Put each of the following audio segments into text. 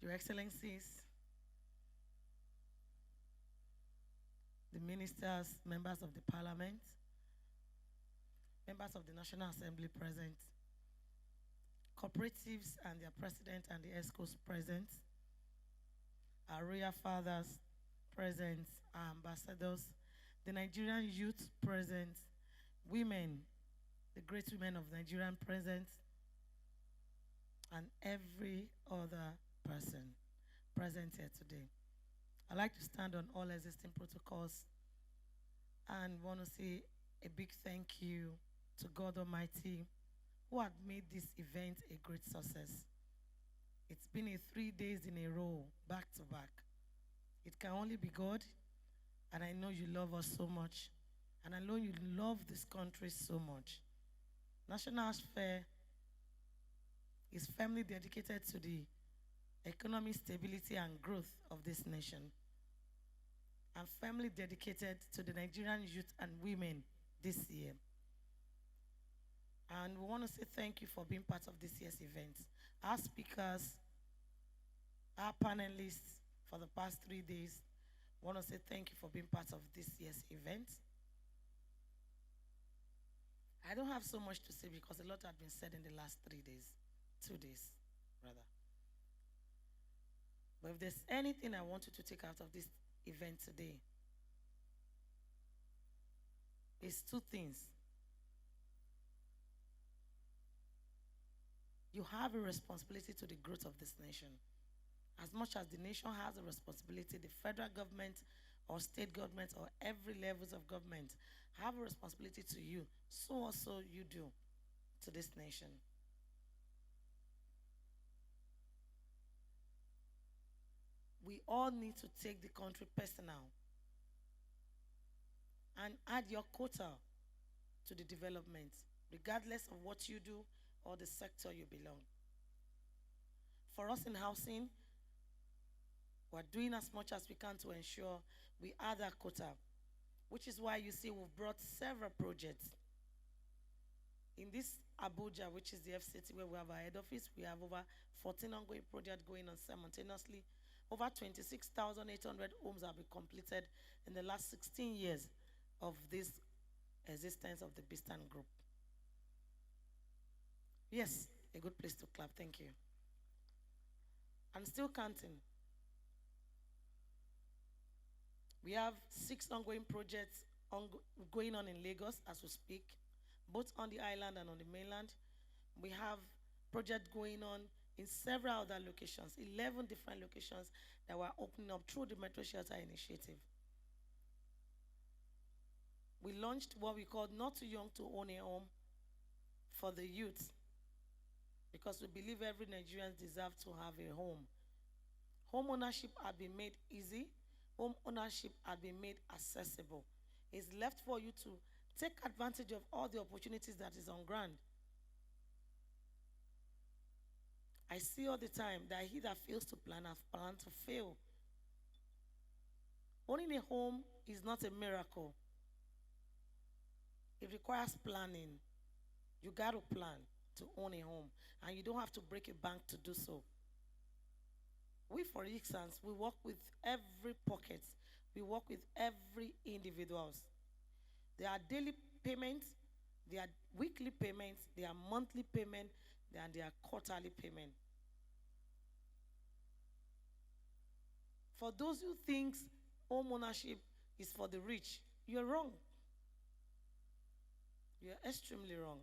Your Excellencies, the ministers, members of the Parliament, members of the National Assembly present, cooperatives and their president and the ESCOs present, our royal fathers present, our ambassadors, the Nigerian youth present, women, the great women of Nigerian present, and every other person present here today. I'd like to stand on all existing protocols and want to say a big thank you to God Almighty who had made this event a great success. It's been 3 days in a row, back to back. It can only be God, and I know you love us so much, and I know you love this country so much. National Housefair is firmly dedicated to the economic stability and growth of this nation. I'm firmly dedicated to the Nigerian youth and women this year. And we want to say thank you for being part of this year's event. Our speakers, our panelists for the past 3 days, want to say thank you for being part of this year's event. I don't have so much to say because a lot had been said in the last 3 days, 2 days, rather. But if there's anything I want you to take out of this event today, it's 2 things. You have a responsibility to the growth of this nation. As much as the nation has a responsibility, the federal government or state government or every levels of government have a responsibility to you. So also you do to this nation. We all need to take the country personal and add your quota to the development, regardless of what you do or the sector you belong. For us in housing, we're doing as much as we can to ensure we add our quota, which is why you see we've brought several projects. In this Abuja, which is the FCT where we have our head office, we have over 14 ongoing projects going on simultaneously. Over 26,800 homes have been completed in the last 16 years of this existence of the Bistan Group. Yes, a good place to clap, thank you. I'm still counting. We have 6 ongoing projects going on in Lagos as we speak, both on the island and on the mainland. We have projects going on in several other locations, 11 different locations that were opening up through the Metro Shelter Initiative. We launched what we called Not Too Young to Own a Home for the youth, because we believe every Nigerian deserves to have a home. Home ownership had been made easy. Home ownership had been made accessible. It's left for you to take advantage of all the opportunities that is on ground. I see all the time that he that fails to plan has planned to fail. Owning a home is not a miracle. It requires planning. You got to plan to own a home, and you don't have to break a bank to do so. We, for instance, we work with every pocket. We work with every individuals. There are daily payments, there are weekly payments, there are monthly payments, and there are quarterly payments. For those who think home ownership is for the rich, you're wrong. You're extremely wrong.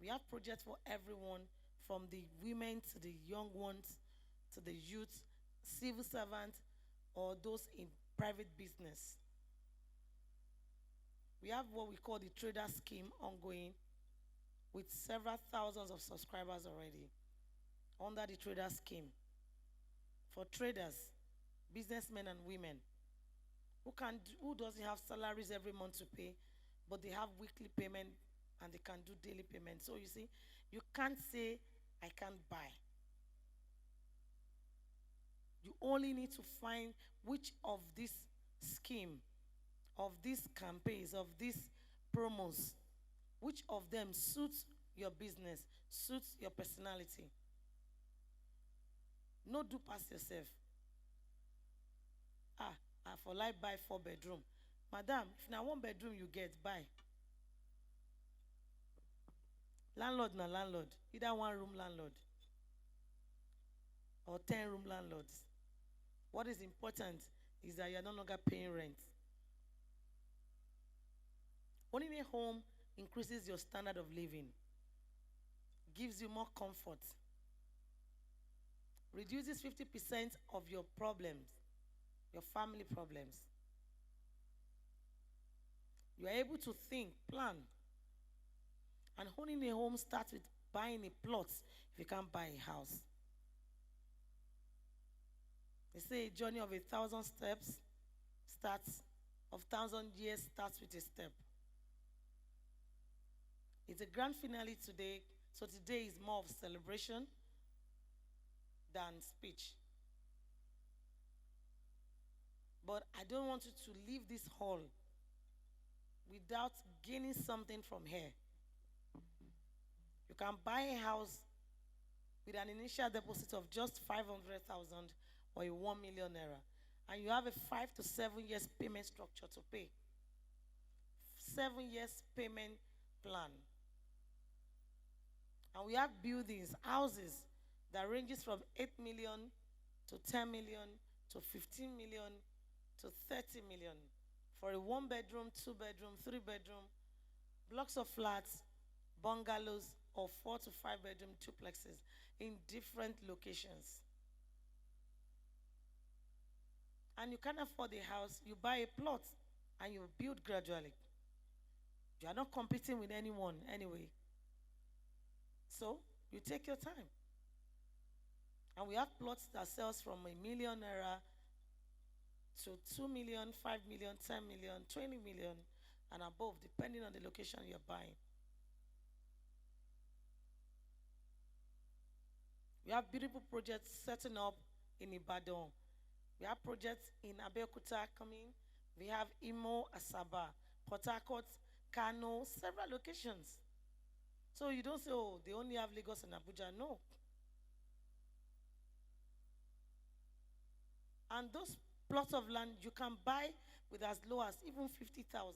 We have projects for everyone, from the women to the young ones, to the youth, civil servants, or those in private business. We have what we call the trader scheme ongoing with several thousands of subscribers already under the trader scheme. For traders, businessmen and women who doesn't have salaries every month to pay, but they have weekly payment and they can do daily payment. So you see, you can't say, I can't buy. You only need to find which of this scheme, of these campaigns, of these promos, which of them suits your business, suits your personality. No do pass yourself. I for like buy 4 bedroom. Madam, if na 1 bedroom you get, buy. Landlord na landlord. Either 1 room landlord or 10 room landlords. What is important is that you are no longer paying rent. Owning a home increases your standard of living, gives you more comfort, reduces 50% of your problems, your family problems. You are able to think, plan. And owning a home starts with buying a plot if you can't buy a house. They say a journey of 1,000 steps starts, of 1,000 years starts with a step. It's a grand finale today, so today is more of celebration than speech. But I don't want you to leave this hall without gaining something from here. You can buy a house with an initial deposit of just 500,000 or a 1 million naira, and you have a 5 to 7 years payment structure to pay. 7 years payment plan. And we have buildings, houses that ranges from 8 million to 10 million to 15 million to 30 million for a 1 bedroom, 2 bedroom, 3 bedroom, blocks of flats, bungalows, or 4 to 5 bedroom duplexes in different locations. And you can't afford a house, you buy a plot and you build gradually. You are not competing with anyone anyway. So you take your time. And we have plots that sells from 1 million naira to 2 million, 5 million, 10 million, 20 million, and above, depending on the location you're buying. We have beautiful projects setting up in Ibadan. We have projects in Abeokuta coming. We have Imo, Asaba, Port Harcourt, Kano, several locations. So you don't say, oh, they only have Lagos and Abuja. No. And those plots of land you can buy with as low as even 50,000.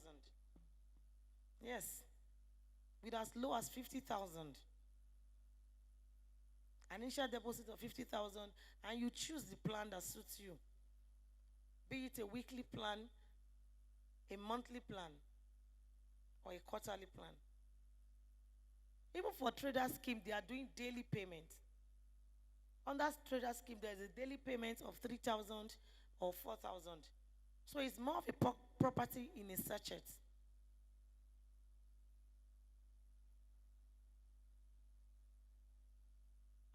Yes. With as low as 50,000. An initial deposit of 50,000, and you choose the plan that suits you. Be it a weekly plan, a monthly plan, or a quarterly plan. Even for trader scheme, they are doing daily payment. On that trader scheme, there is a daily payment of 3,000 or 4,000. So it's more of a property in a sachet.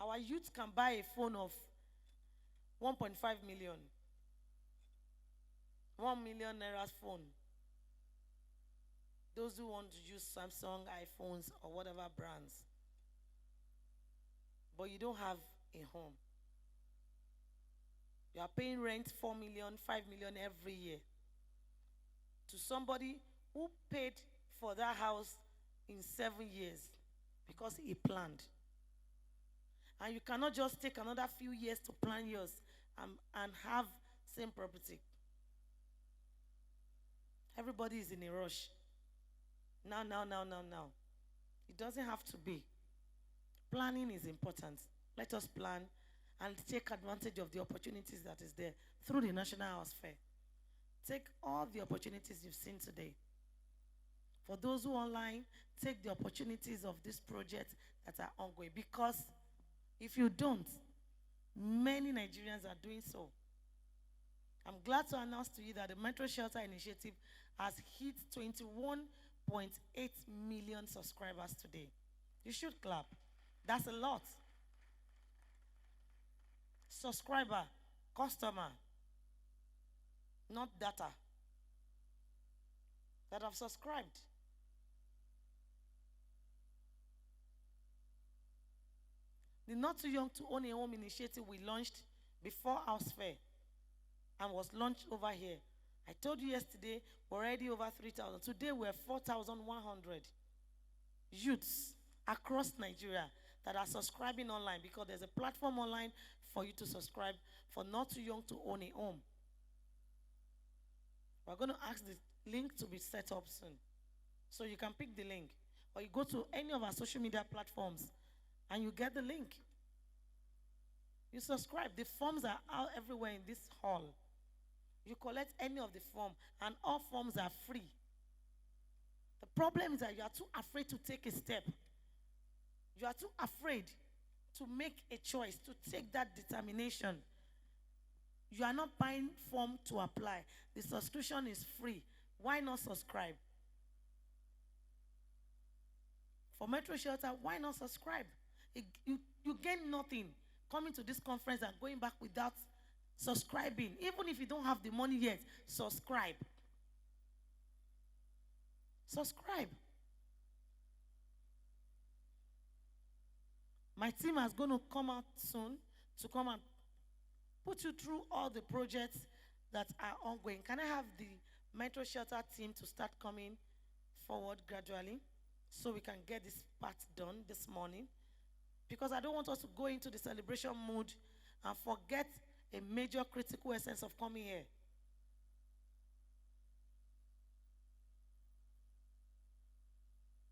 Our youth can buy a phone of 1.5 million. 1 million naira phone. Those who want to use Samsung, iPhones, or whatever brands. But you don't have a home. You are paying rent 4 million, 5 million every year to somebody who paid for that house in 7 years because he planned. And you cannot just take another few years to plan yours and have same property. Everybody is in a rush. Now. It doesn't have to be. Planning is important. Let us plan and take advantage of the opportunities that is there through the National Housefair. Take all the opportunities you've seen today. For those who are online, take the opportunities of this project that are ongoing, because if you don't, many Nigerians are doing so. I'm glad to announce to you that the Metro Shelter Initiative has hit 21.8 million subscribers today. You should clap. That's a lot. Subscriber, customer, not data, that have subscribed. The Not Too Young to Own a Home initiative we launched before Housefair and was launched over here. I told you yesterday, we're already over 3,000. Today, we're 4,100 youths across Nigeria that are subscribing online, because there's a platform online for you to subscribe for Not Too Young to Own a Home. We're going to ask the link to be set up soon. So you can pick the link, or you go to any of our social media platforms and you get the link. You subscribe. The forms are out everywhere in this hall. You collect any of the form, and all forms are free. The problem is that you are too afraid to take a step. You are too afraid to make a choice, to take that determination. You are not buying form to apply. The subscription is free. Why not subscribe? For Metro Shelter, why not subscribe? You gain nothing coming to this conference and going back without subscribing. Even if you don't have the money yet, subscribe. Subscribe. My team is going to come out soon to come and put you through all the projects that are ongoing. Can I have the Metro Shelter team to start coming forward gradually so we can get this part done this morning? Because I don't want us to go into the celebration mood and forget a major critical essence of coming here.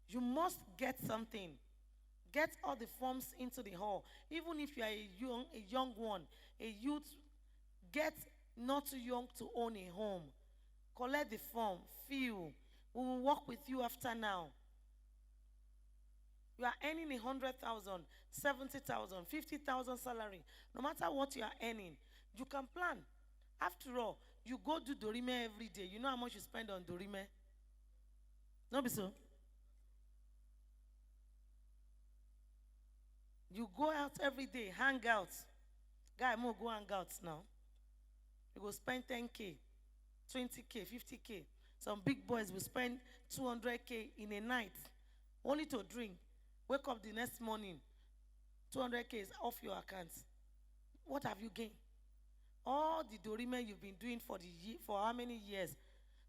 You must get something. Get all the forms into the hall. Even if you are a young one, a youth, get Not Too Young to Own a Home. Collect the form, fill. We will work with you after now. You are earning 100,000, 70,000, 50,000 salary. No matter what you are earning, you can plan. After all, you go do Dorime every day. You know how much you spend on Dorime? No be so? You go out every day, hang out. Guy, more go hang out now. You go spend 10K, 20K, 50K. Some big boys will spend 200K in a night, only to drink. Wake up the next morning, 200K is off your account. What have you gained? All the Dorime you've been doing for how many years,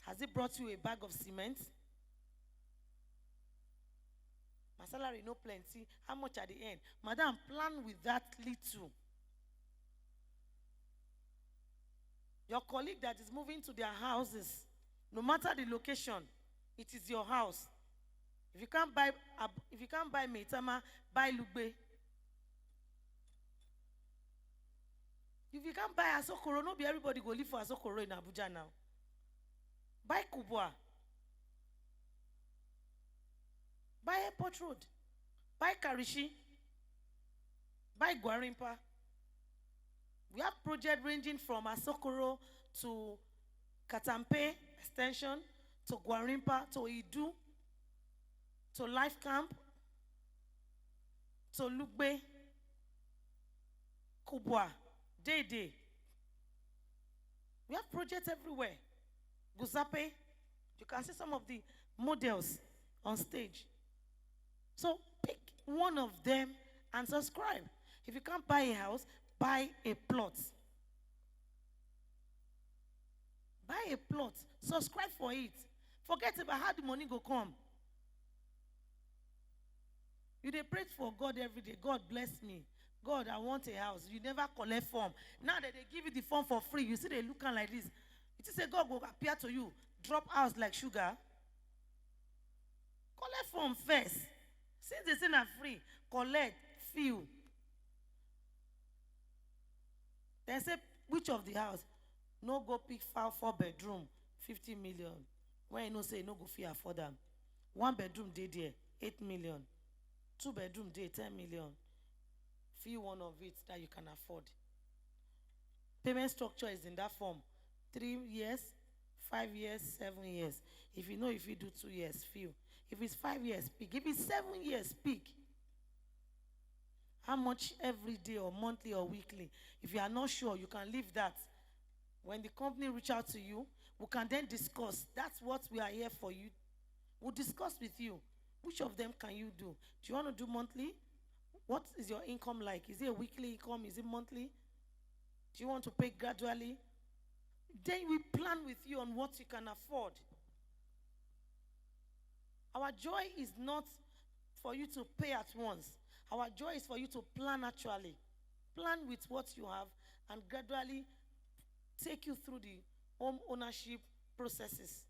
has it brought you a bag of cement? My salary no plenty. How much at the end? Madam, plan with that little. Your colleague that is moving to their houses, no matter the location, it is your house. If you can't buy Meitama, buy Lugbe. If you can't buy Asokoro, no be everybody go live for Asokoro in Abuja now. Buy Kubwa. Buy Airport Road. Buy Karishi. Buy Gwarimpa. We have projects ranging from Asokoro to Katampe Extension, to Gwarimpa, to Idu, to Life Camp, to Lugbe, Kubwa, Dede. We have projects everywhere. Guzape. You can see some of the models on stage. So pick one of them and subscribe. If you can't buy a house, buy a plot. Buy a plot. Subscribe for it. Forget about how the money go come. You dey pray for God every day. God bless me. God, I want a house. You never collect form. Now that they give you the form for free, you see they looking like this. It is a God will appear to you. Drop house like sugar. Collect form first. Since they say not free, collect, fill. Then say, which of the house? No go pick 4-bedroom, 50 million. When you know say no go fee afford them. 1-bedroom day there, 8 million. 2-bedroom day, 10 million. Fee one of it that you can afford. Payment structure is in that form. 3 years, 5 years, 7 years. If you know if you do 2 years, feel. If it's 5 years, pick. If it's 7 years, pick. How much every day or monthly or weekly? If you are not sure, you can leave that. When the company reach out to you, we can then discuss. That's what we are here for you. We'll discuss with you. Which of them can you do? Do you want to do monthly? What is your income like? Is it a weekly income? Is it monthly? Do you want to pay gradually? Then we plan with you on what you can afford. Our joy is not for you to pay at once. Our joy is for you to plan actually. plan with what you have, and gradually take you through the home ownership processes.